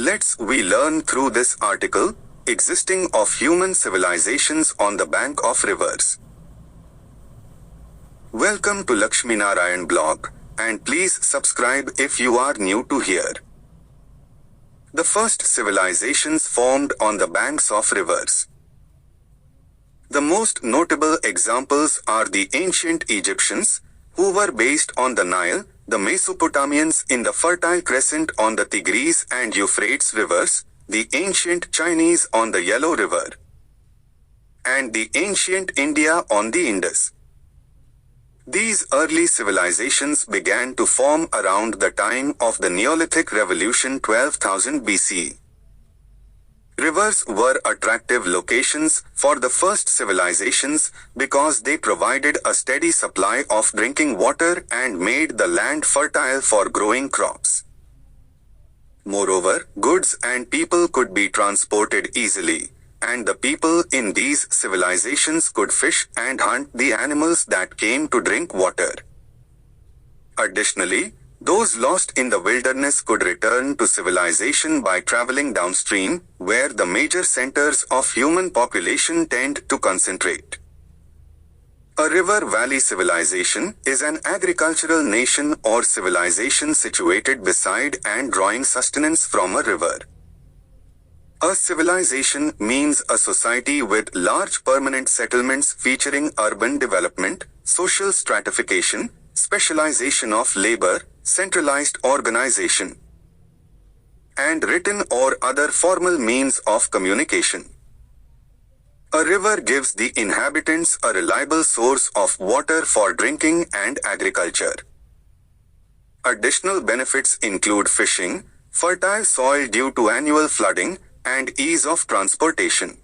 We learn through this article, existing of human civilizations on the bank of rivers. Welcome to Lakshminarayan blog, and please subscribe if you are new to here. The first civilizations formed on the banks of rivers. The most notable examples are the ancient Egyptians, who were based on the Nile, the Mesopotamians in the Fertile Crescent on the Tigris and Euphrates rivers, the ancient Chinese on the Yellow River, and the ancient India on the Indus. These early civilizations began to form around the time of the Neolithic Revolution 12,000 BC. Rivers were attractive locations for the first civilizations because they provided a steady supply of drinking water and made the land fertile for growing crops. Moreover, goods and people could be transported easily, and the people in these civilizations could fish and hunt the animals that came to drink water. Additionally, those lost in the wilderness could return to civilization by traveling downstream, where the major centers of human population tend to concentrate. A river valley civilization is an agricultural nation or civilization situated beside and drawing sustenance from a river. A civilization means a society with large permanent settlements featuring urban development, social stratification, specialization of labor, centralized organization, and written or other formal means of communication. A river gives the inhabitants a reliable source of water for drinking and agriculture. Additional benefits include fishing, fertile soil due to annual flooding, and ease of transportation.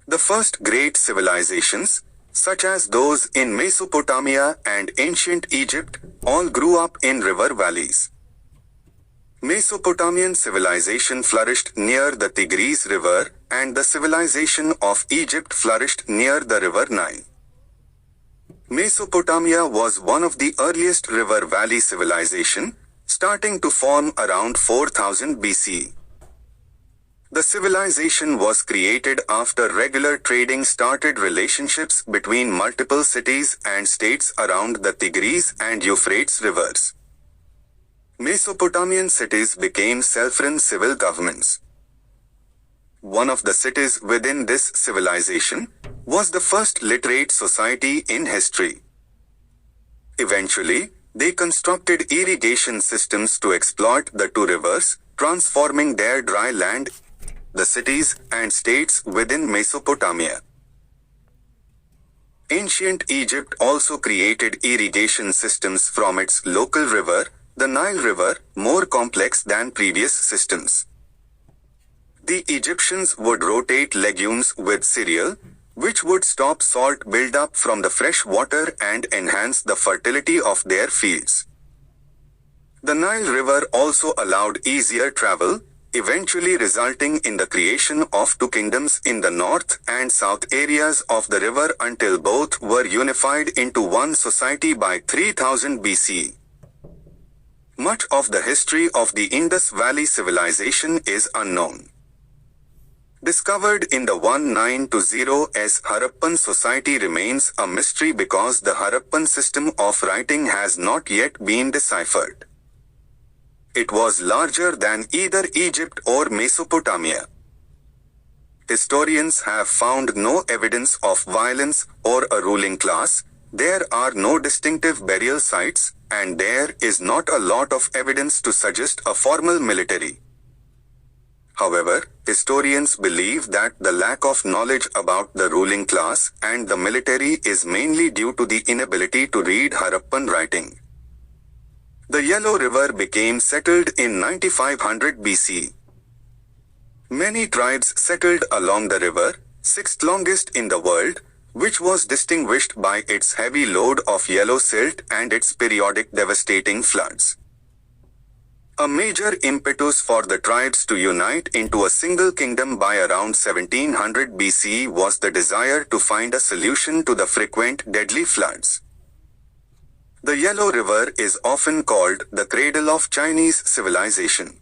The first great civilizations, such as those in Mesopotamia and ancient Egypt, all grew up in river valleys. Mesopotamian civilization flourished near the Tigris River, and the civilization of Egypt flourished near the river Nile. Mesopotamia was one of the earliest river valley civilization, starting to form around 4000 BC. The civilization was created after regular trading started relationships between multiple cities and states around the Tigris and Euphrates rivers. Mesopotamian cities became self-run civil governments. One of the cities within this civilization was the first literate society in history. Eventually, they constructed irrigation systems to exploit the two rivers, transforming their dry land the cities and states within Mesopotamia. Ancient Egypt also created irrigation systems from its local river, the Nile River, more complex than previous systems. The Egyptians would rotate legumes with cereal, which would stop salt buildup from the fresh water and enhance the fertility of their fields. The Nile River also allowed easier travel, eventually resulting in the creation of two kingdoms in the north and south areas of the river until both were unified into one society by 3000 BC. Much of the history of the Indus Valley civilization is unknown. Discovered in the 1920s, Harappan society remains a mystery because the Harappan system of writing has not yet been deciphered. It was larger than either Egypt or Mesopotamia. Historians have found no evidence of violence or a ruling class, there are no distinctive burial sites, and there is not a lot of evidence to suggest a formal military. However, historians believe that the lack of knowledge about the ruling class and the military is mainly due to the inability to read Harappan writing. The Yellow River became settled in 9500 BC. Many tribes settled along the river, sixth longest in the world, which was distinguished by its heavy load of yellow silt and its periodic devastating floods. A major impetus for the tribes to unite into a single kingdom by around 1700 BC was the desire to find a solution to the frequent deadly floods. The Yellow River is often called the cradle of Chinese civilization.